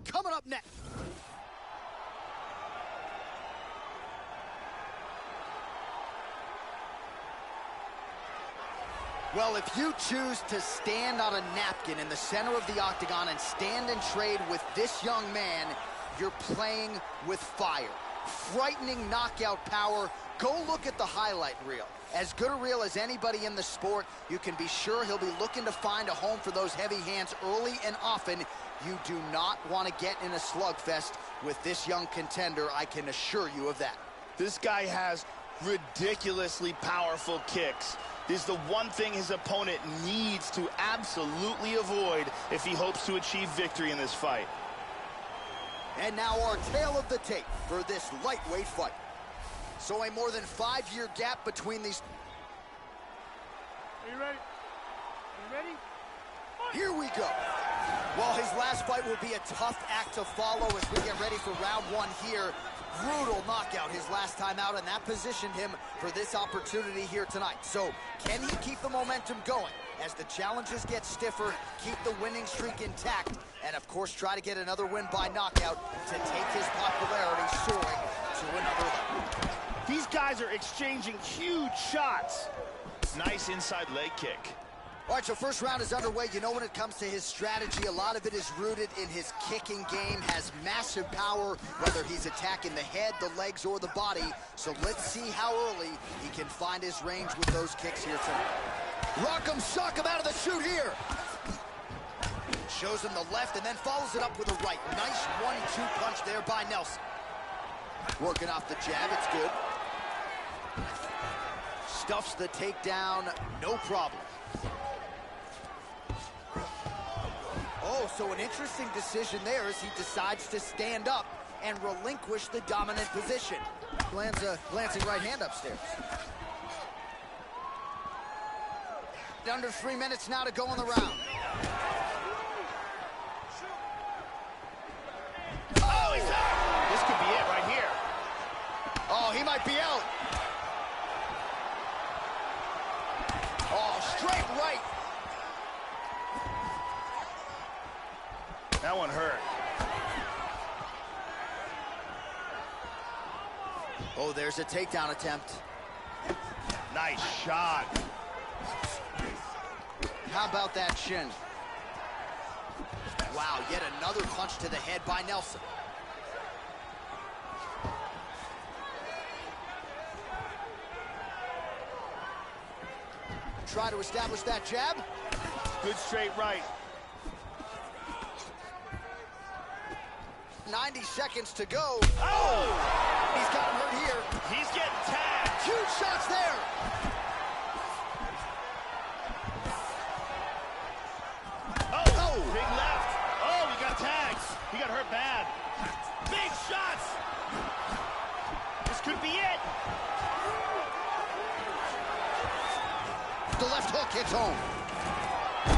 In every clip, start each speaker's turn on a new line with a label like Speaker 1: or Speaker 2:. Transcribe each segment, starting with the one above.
Speaker 1: coming up next. Well, if you choose to stand on a napkin in the center of the octagon and stand and trade with this young man, you're playing with fire. Frightening knockout power. Go look at the highlight reel. As good a reel as anybody in the sport, you can be sure he'll be looking to find a home for those heavy hands early and often. You do not want to get in a slugfest with this young contender, I can assure you of that.
Speaker 2: This guy has ridiculously powerful kicks. This is the one thing his opponent needs to absolutely avoid if he hopes to achieve victory in this fight.
Speaker 1: And now our tale of the tape for this lightweight fight. So a more than 5-year gap between these.
Speaker 3: Are you ready? Are you ready?
Speaker 1: Here we go. Well, his last fight will be a tough act to follow as we get ready for round 1 here. Brutal knockout his last time out, and that positioned him for this opportunity here tonight. So, can he keep the momentum going as the challenges get stiffer, keep the winning streak intact, and of course try to get another win by knockout to take his popularity soaring to another level?
Speaker 2: These guys are exchanging huge shots. Nice inside leg kick.
Speaker 1: All right, so first round is underway. You know, when it comes to his strategy, a lot of it is rooted in his kicking game, has massive power, whether he's attacking the head, the legs, or the body. So let's see how early he can find his range with those kicks here tonight. Rock'em sock'em out of the chute here. Shows him the left and then follows it up with a right. Nice 1-2 punch there by Nelson. Working off the jab, it's good. Stuffs the takedown, no problem. Oh, so an interesting decision there as he decides to stand up and relinquish the dominant position. Lands a glancing right hand upstairs. Under 3 minutes now to go in the round.
Speaker 2: Oh, he's out! This could be it right here.
Speaker 1: Oh, he might be out. Oh, straight right.
Speaker 2: That one hurt.
Speaker 1: Oh, there's a takedown attempt.
Speaker 2: Nice shot.
Speaker 1: How about that shin? Wow, yet another punch to the head by Nelson. Try to establish that jab.
Speaker 2: Good straight right.
Speaker 1: 90 seconds to go.
Speaker 2: Oh!
Speaker 1: He's got him hurt here.
Speaker 2: He's getting tagged.
Speaker 1: Huge shots there.
Speaker 2: Oh, big left. Oh, he got tagged. He got hurt bad. Big shots. This could be it.
Speaker 1: The left hook hits home.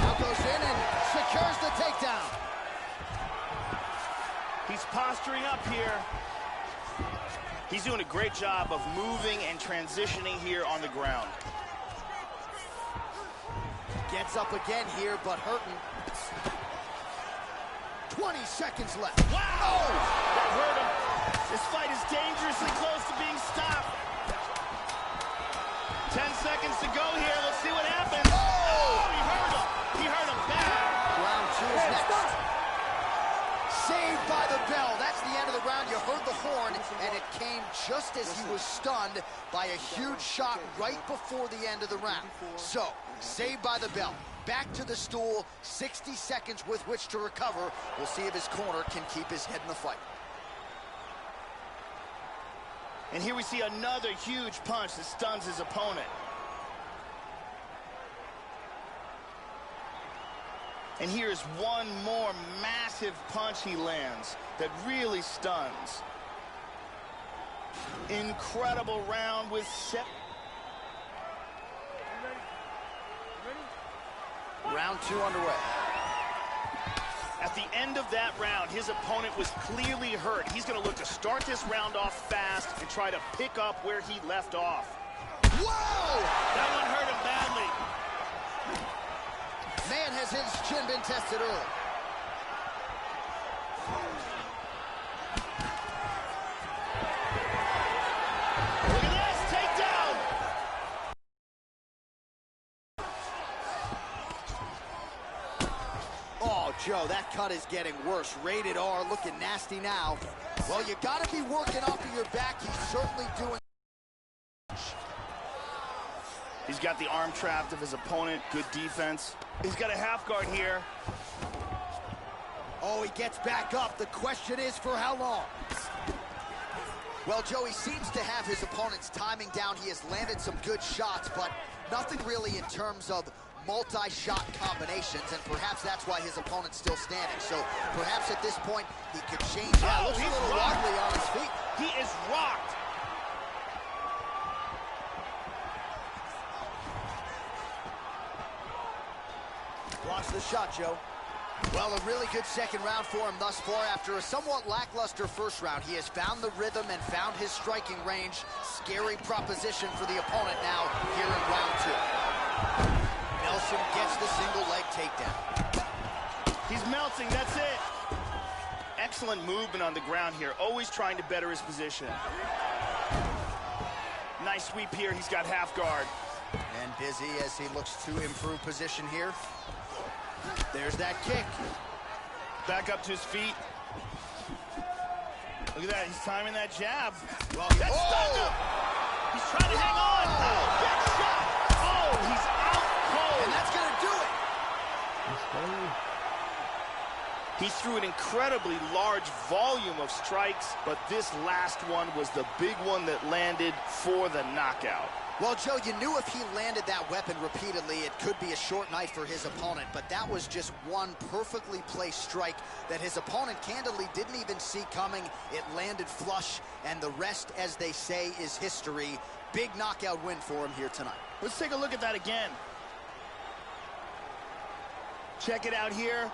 Speaker 1: Now goes in and secures the takedown.
Speaker 2: He's posturing up here. He's doing a great job of moving and transitioning here on the ground.
Speaker 1: Gets up again here, but hurting. 20 seconds left.
Speaker 2: Wow! Oh, that hurt him. This fight is dangerously close to being stopped. 10 seconds to go here. Let's see what happens. Oh, he hurt him. He hurt him bad.
Speaker 1: Round 2 is next. Saved by the bell. That's the end of the round. You heard the horn, and it came just as he was stunned by a huge shot right before the end of the round. So, saved by the bell. Back to the stool, 60 seconds with which to recover. We'll see if his corner can keep his head in the fight.
Speaker 2: And here we see another huge punch that stuns his opponent. And here's one more massive punch he lands that really stuns. Incredible round with
Speaker 1: Round 2 underway.
Speaker 2: At the end of that round, his opponent was clearly hurt. He's going to look to start this round off fast and try to pick up where he left off.
Speaker 1: Whoa!
Speaker 2: That one hurt him badly.
Speaker 1: Man, has his chin been tested early. Joe, that cut is getting worse. Rated R, looking nasty now. Well, you gotta be working off of your back. He's certainly doing.
Speaker 2: He's got the arm trapped of his opponent. Good defense. He's got a half guard here.
Speaker 1: Oh, he gets back up. The question is for how long? Well, Joey seems to have his opponent's timing down. He has landed some good shots, but nothing really in terms of multi-shot combinations, and perhaps that's why his opponent's still standing. So perhaps at this point, he could change that. Looks a little wobbly on his feet.
Speaker 2: He is rocked.
Speaker 1: Blocks the shot, Joe. Well, a really good second round for him thus far. After a somewhat lackluster first round, he has found the rhythm and found his striking range. Scary proposition for the opponent now here in round two. Nelson gets the single leg takedown.
Speaker 2: He's melting, that's it. Excellent movement on the ground here, always trying to better his position. Nice sweep here, he's got half guard.
Speaker 1: And busy as he looks to improve position here. There's that kick.
Speaker 2: Back up to his feet. Look at that, he's timing that jab.
Speaker 1: Well,
Speaker 2: That stunned him! He's trying to hang on. Oh, big shot! Oh, he's out cold.
Speaker 1: And that's gonna do it.
Speaker 2: He threw an incredibly large volume of strikes, but this last one was the big one that landed for the knockout.
Speaker 1: Well, Joe, you knew if he landed that weapon repeatedly, it could be a short night for his opponent, but that was just one perfectly placed strike that his opponent candidly didn't even see coming. It landed flush, and the rest, as they say, is history. Big knockout win for him here tonight.
Speaker 2: Let's take a look at that again. Check it out here.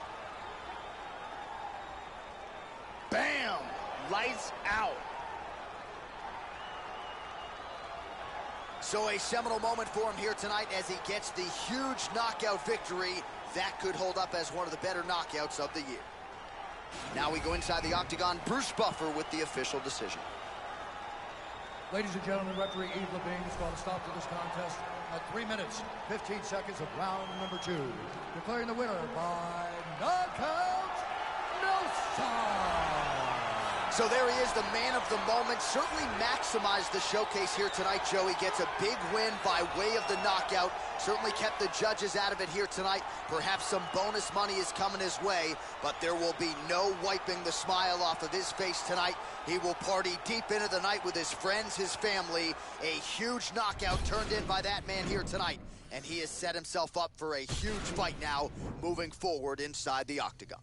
Speaker 2: Bam! Lights out.
Speaker 1: So a seminal moment for him here tonight as he gets the huge knockout victory. That could hold up as one of the better knockouts of the year. Now we go inside the octagon. Bruce Buffer with the official decision.
Speaker 3: Ladies and gentlemen, referee Yves Lavigne has called a stop to this contest at 3 minutes, 15 seconds of round number 2. Declaring the winner by knockout, Nelson.
Speaker 1: So there he is, the man of the moment. Certainly maximized the showcase here tonight, Joe. He gets a big win by way of the knockout. Certainly kept the judges out of it here tonight. Perhaps some bonus money is coming his way, but there will be no wiping the smile off of his face tonight. He will party deep into the night with his friends, his family. A huge knockout turned in by that man here tonight. And he has set himself up for a huge fight now, moving forward inside the octagon.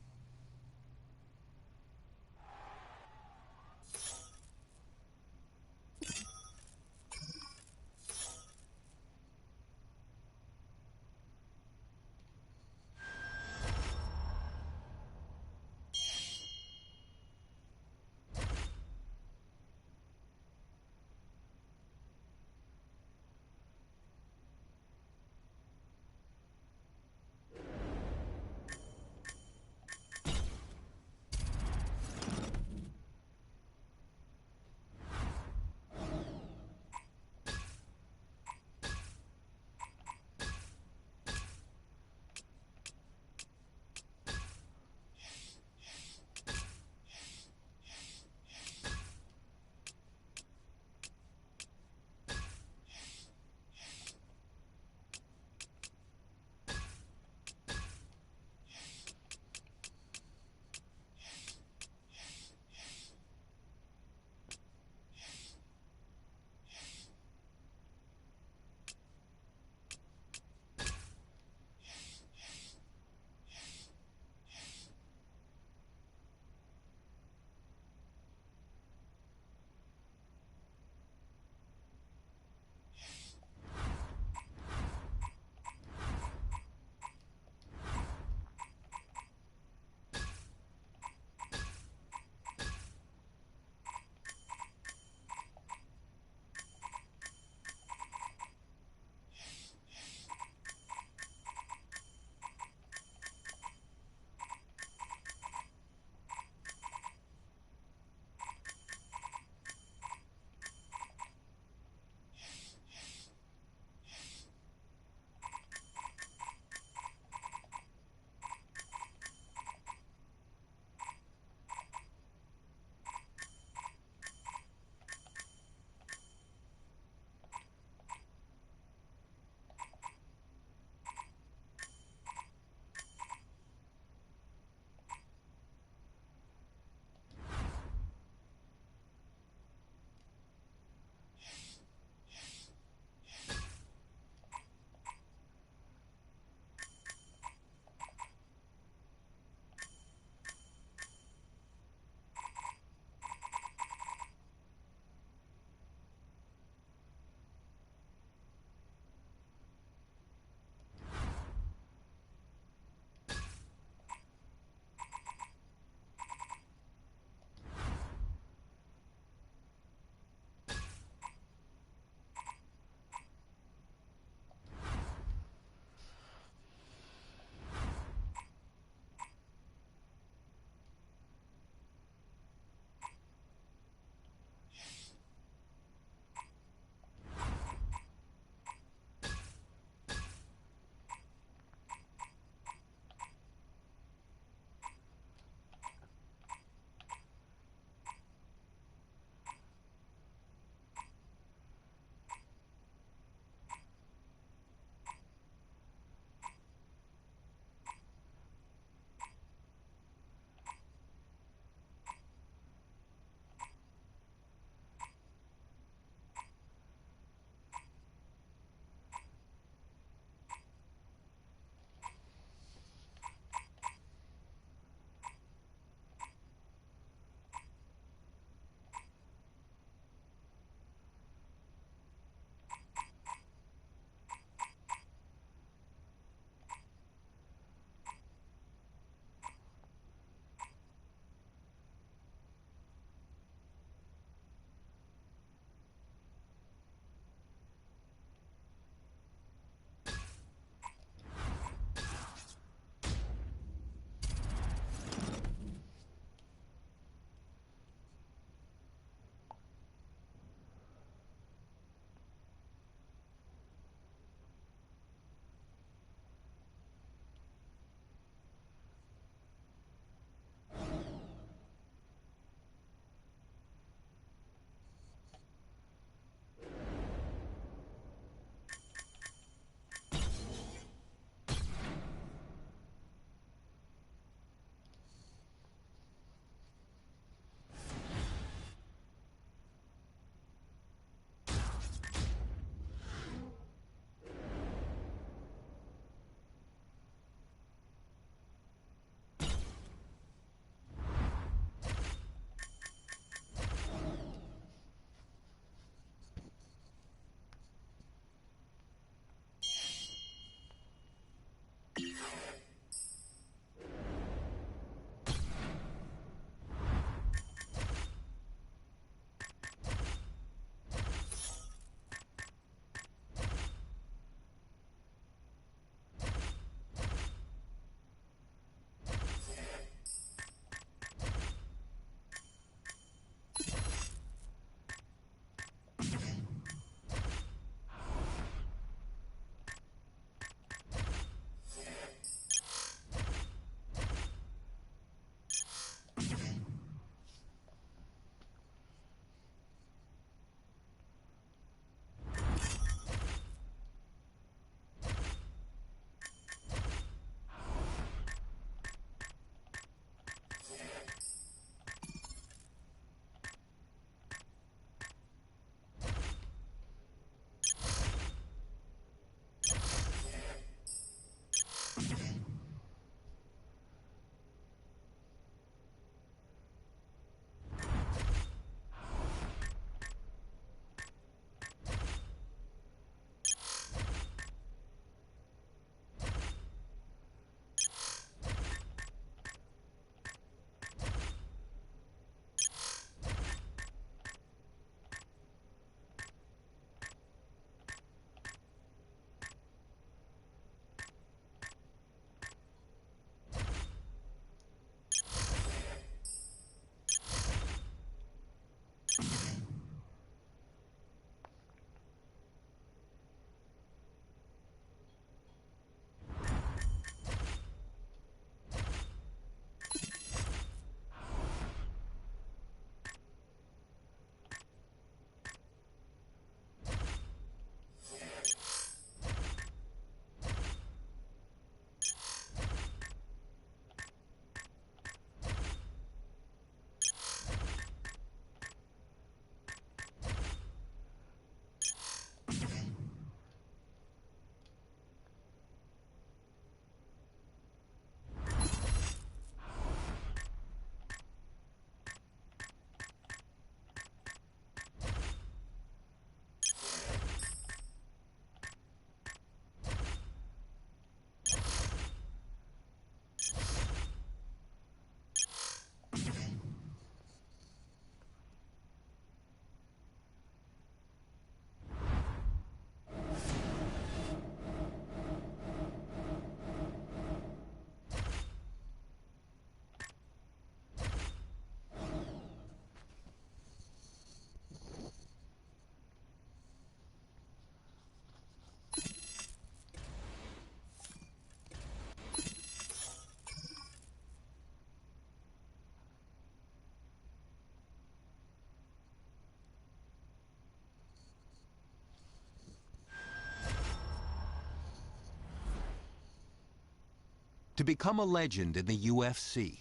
Speaker 4: To become a legend in the UFC,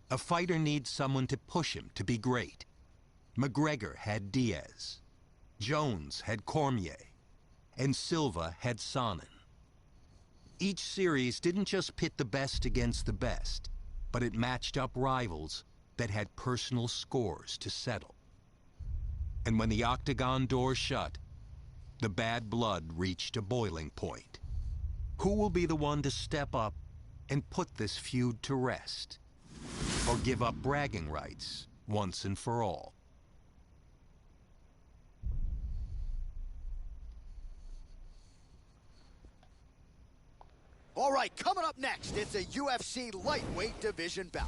Speaker 4: a fighter needs someone to push him to be great. McGregor had Diaz, Jones had Cormier, and Silva had Sonnen. Each series didn't just pit the best against the best, but it matched up rivals that had personal scores to settle. And when the octagon door shut, the bad blood reached a boiling point. Who will be the one to step up and put this feud to rest? Or give up bragging rights once and for all?
Speaker 1: All right, coming up next, it's a UFC lightweight division bout.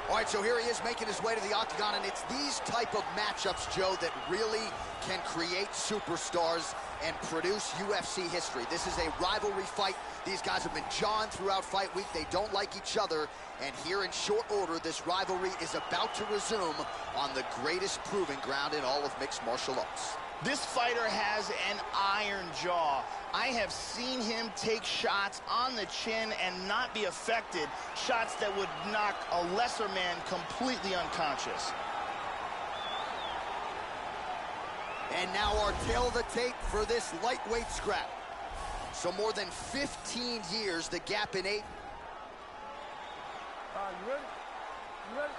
Speaker 1: All right, so here he is making his way to the octagon, and it's these type of matchups, Joe, that really can create superstars and produce UFC history. This is a rivalry fight. These guys have been jawing throughout fight week. They don't like each other, and here in short order, this rivalry is about to resume on the greatest proving ground in all of mixed martial arts.
Speaker 2: This fighter has an iron jaw. I have seen him take shots on the chin and not be affected. Shots that would knock a lesser man completely unconscious.
Speaker 1: And now our tail of the tape for this lightweight scrap. So more than 15 years, the gap in age.
Speaker 5: You ready? You ready?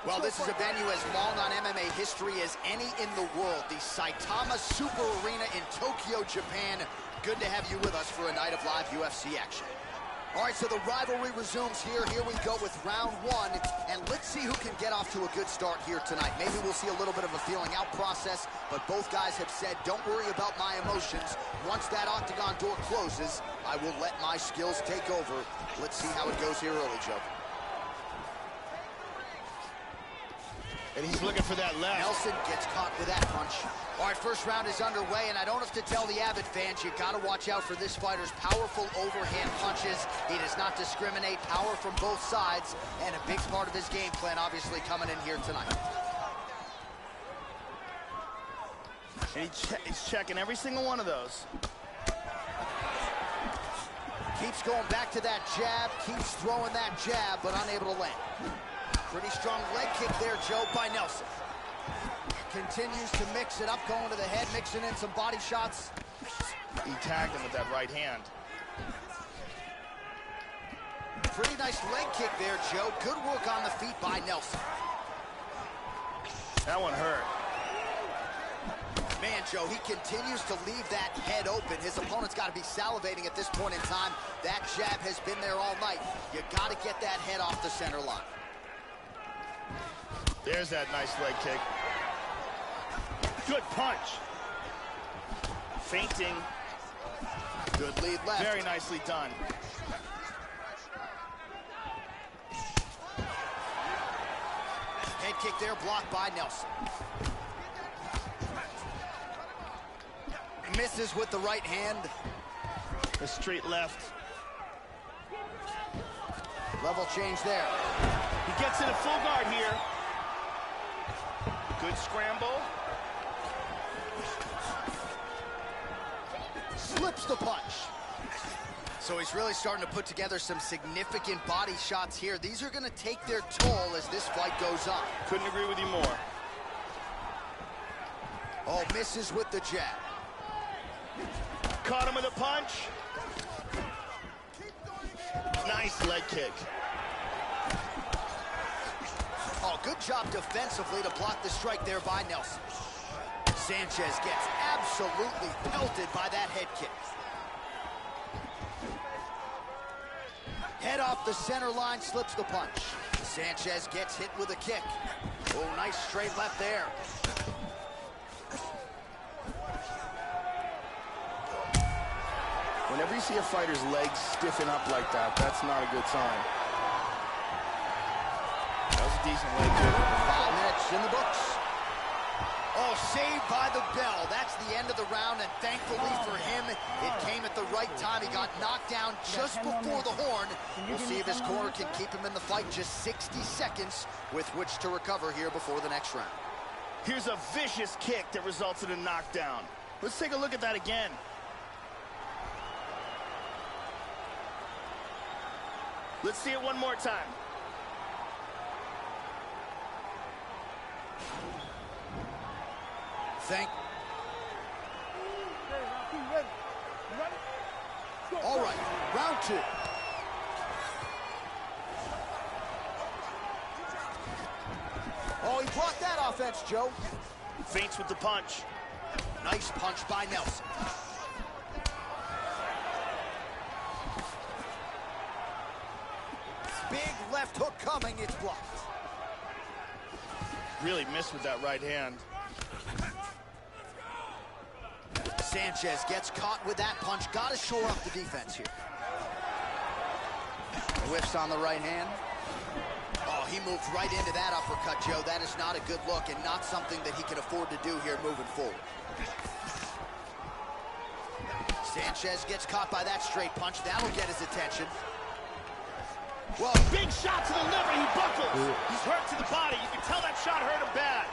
Speaker 1: Well, this is a venue as long on MMA history as any in the world. The Saitama Super Arena in Tokyo, Japan. Good to have you with us for a night of live UFC action. All right, so the rivalry resumes here. Here we go with round one. And let's see who can get off to a good start here tonight. Maybe we'll see a little bit of a feeling out process, but both guys have said, don't worry about my emotions. Once that octagon door closes, I will let my skills take over. Let's see how it goes here early, Joe.
Speaker 2: And he's looking for that left.
Speaker 1: Nelson gets caught with that punch. All right, first round is underway, and I don't have to tell the avid fans, you got to watch out for this fighter's powerful overhand punches. He does not discriminate, power from both sides, and a big part of his game plan, obviously, coming in here tonight.
Speaker 2: And he's checking every single one of those.
Speaker 1: Keeps going back to that jab, keeps throwing that jab, but unable to land. Pretty strong leg kick there, Joe, by Nelson. Continues to mix it up, going to the head, mixing in some body shots.
Speaker 2: He tagged him with that right hand.
Speaker 1: Pretty nice leg kick there, Joe. Good work on the feet by Nelson.
Speaker 2: That one hurt.
Speaker 1: Man, Joe, he continues to leave that head open. His opponent's got to be salivating at this point in time. That jab has been there all night. You got to get that head off the center line.
Speaker 2: There's that nice leg kick. Good punch. Feinting.
Speaker 1: Good lead left.
Speaker 2: Very nicely done.
Speaker 1: Head kick there, blocked by Nelson. Misses with the right hand.
Speaker 2: The straight left.
Speaker 1: Level change there.
Speaker 2: He gets in a full guard here. Good scramble.
Speaker 1: Slips the punch. So he's really starting to put together some significant body shots here. These are going to take their toll as this fight goes on.
Speaker 2: Couldn't agree with you more.
Speaker 1: Oh, misses with the jab.
Speaker 2: Caught him with a punch. Nice leg kick.
Speaker 1: Oh, good job defensively to block the strike there by Nelson. Sanchez gets absolutely pelted by that head kick. Head off the center line, slips the punch. Sanchez gets hit with a kick. Oh, nice straight left there.
Speaker 2: Whenever you see a fighter's legs stiffen up like that, that's not a good sign. That was a decent leg kick.
Speaker 1: 5 minutes in the books. Oh, saved by the bell. That's the end of the round, and thankfully for him, it came at the right time. He got knocked down just before the horn. We'll see if his corner can keep him in the fight. Just 60 seconds with which to recover here before the next round.
Speaker 2: Here's a vicious kick that results in a knockdown. Let's take a look at that again. Let's see it one more time.
Speaker 1: All right, round 2. Oh, he blocked that offense, Joe.
Speaker 2: Feints with the punch.
Speaker 1: Nice punch by Nelson. Big left hook coming, it's blocked.
Speaker 2: Really missed with that right hand.
Speaker 1: Sanchez gets caught with that punch. Got to shore up the defense here. Whiffs on the right hand. Oh, he moved right into that uppercut, Joe. That is not a good look and not something that he can afford to do here moving forward. Sanchez gets caught by that straight punch. That'll get his attention.
Speaker 2: Well, big shot to the liver. He buckles. He's hurt to the body. You can tell that shot hurt him bad.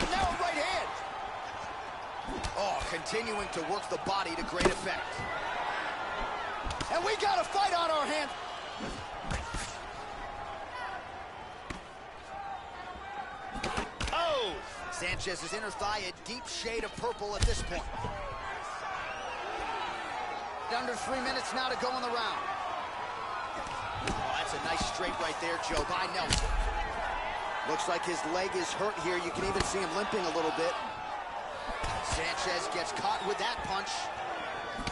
Speaker 1: And now a right hand. Oh, continuing to work the body to great effect. And we got a fight on our hands.
Speaker 2: Oh!
Speaker 1: Sanchez's inner thigh, a deep shade of purple at this point. Under 3 minutes now to go in the round. Oh, that's a nice straight right there, Joe, by Nelson. Looks like his leg is hurt here. You can even see him limping a little bit. Sanchez gets caught with that punch.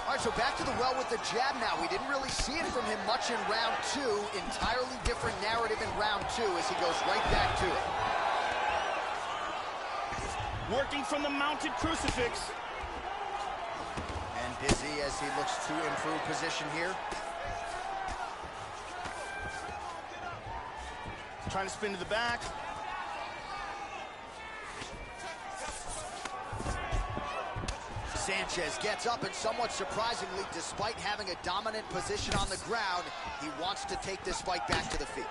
Speaker 1: All right, so back to the well with the jab now. We didn't really see it from him much in round 2. Entirely different narrative in round 2 as he goes right back to it.
Speaker 2: Working from the mounted crucifix.
Speaker 1: And busy as he looks to improve position here.
Speaker 2: Trying to spin to the back.
Speaker 1: Sanchez gets up and somewhat surprisingly, despite having a dominant position on the ground, he wants to take this fight back to the feet.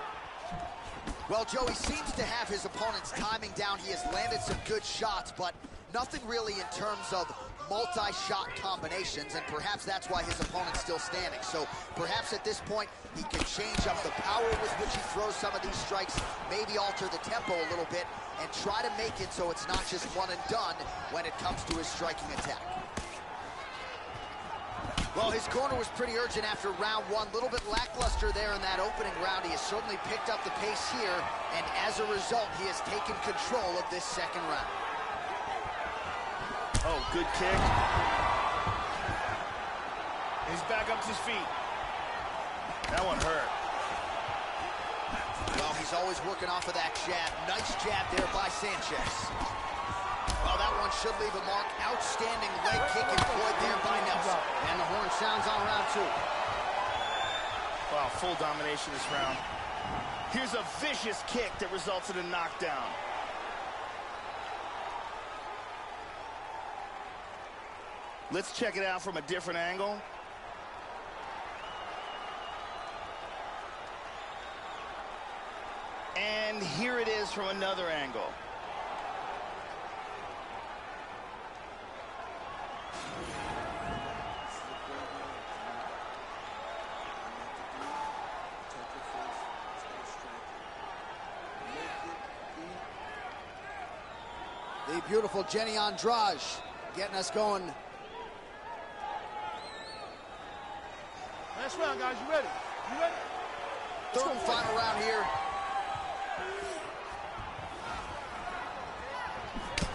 Speaker 1: Well, Joe, he seems to have his opponent's timing down. He has landed some good shots, but nothing really in terms of multi-shot combinations, and perhaps that's why his opponent's still standing. So perhaps at this point, he can change up the power with which he throws some of these strikes, maybe alter the tempo a little bit, and try to make it so it's not just one and done when it comes to his striking attack. Well, his corner was pretty urgent after round 1. A little bit lackluster there in that opening round. He has certainly picked up the pace here, and as a result, he has taken control of this second round.
Speaker 2: Oh, good kick. He's back up to his feet. That one hurt.
Speaker 1: Well, he's always working off of that jab. Nice jab there by Sanchez. Well, that one should leave a mark. Outstanding leg kick employed there by Nelson. And the horn sounds on round 2.
Speaker 2: Wow, full domination this round. Here's a vicious kick that results in a knockdown. Let's check it out from a different angle. And here it is from another angle.
Speaker 1: The beautiful Jenny Andrade getting us going.
Speaker 5: Last round, guys. You ready? You ready?
Speaker 1: Third and final round here.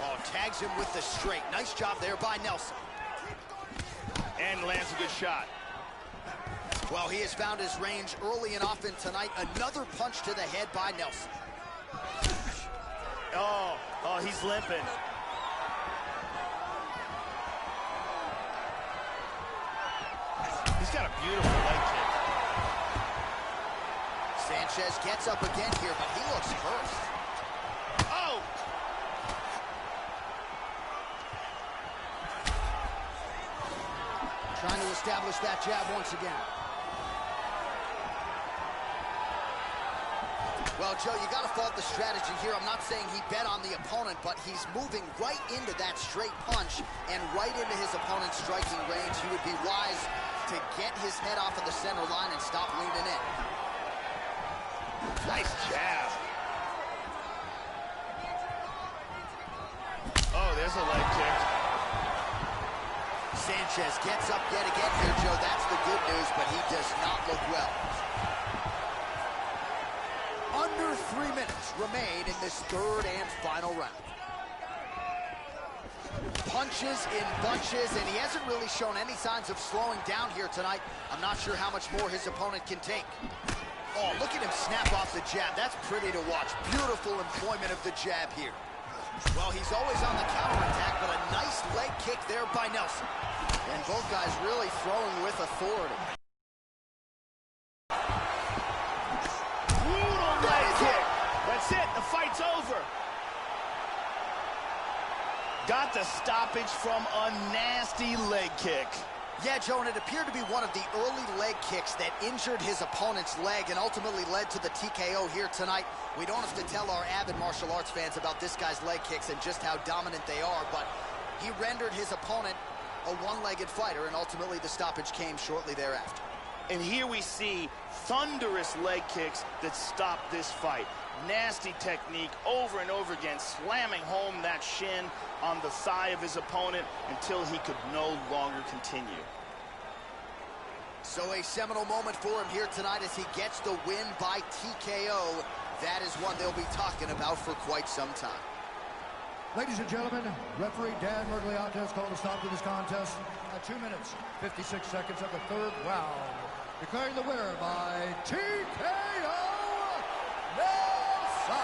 Speaker 1: Oh, tags him with the straight. Nice job there by Nelson.
Speaker 2: And lands a good shot.
Speaker 1: Well, he has found his range early and often tonight. Another punch to the head by Nelson.
Speaker 2: Oh, he's limping. He's got a beautiful leg kick.
Speaker 1: Sanchez gets up again here, but he looks hurt.
Speaker 2: Oh!
Speaker 1: Trying to establish that jab once again. Well, Joe, you got to fault the strategy here. I'm not saying he bet on the opponent, but he's moving right into that straight punch and right into his opponent's striking range. He would be wise to get his head off of the center line and stop leaning in.
Speaker 2: Nice jab. Oh, there's a leg kick.
Speaker 1: Sanchez gets up yet again here, Joe. That's the good news, but he does not look well. Under 3 minutes remain in this third and final round. Punches in bunches, and he hasn't really shown any signs of slowing down here tonight. I'm not sure how much more his opponent can take. Oh, look at him snap off the jab. That's pretty to watch. Beautiful employment of the jab here. Well, he's always on the counterattack, but a nice leg kick there by Nelson. And both guys really throwing with authority.
Speaker 2: Brutal leg kick. That's it. The fight's over. Got the stoppage from a nasty leg kick.
Speaker 1: Yeah, Joe, and it appeared to be one of the early leg kicks that injured his opponent's leg and ultimately led to the TKO here tonight. We don't have to tell our avid martial arts fans about this guy's leg kicks and just how dominant they are, but he rendered his opponent a one-legged fighter, and ultimately the stoppage came shortly thereafter.
Speaker 2: And here we see thunderous leg kicks that stop this fight. Nasty technique over and over again, slamming home that shin on the thigh of his opponent until he could no longer continue.
Speaker 1: So a seminal moment for him here tonight as he gets the win by TKO. That is one they'll be talking about for quite some time.
Speaker 3: Ladies and gentlemen, referee Dan Miragliotta has called a stop to this contest at 2 minutes, 56 seconds of the third round, declaring the winner by TKO, Nelson.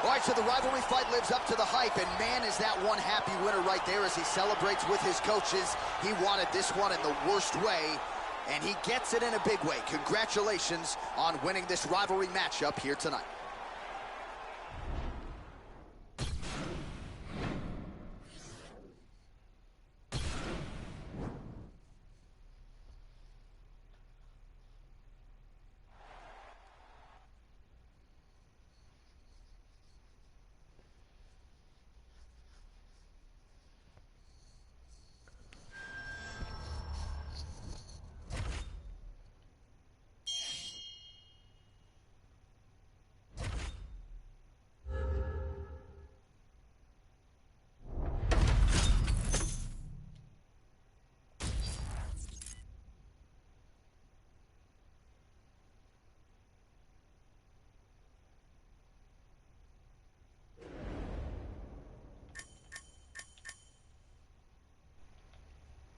Speaker 1: All right, so the rivalry fight lives up to the hype, and man, is that one happy winner right there as he celebrates with his coaches. He wanted this one in the worst way, and he gets it in a big way. Congratulations on winning this rivalry matchup here tonight.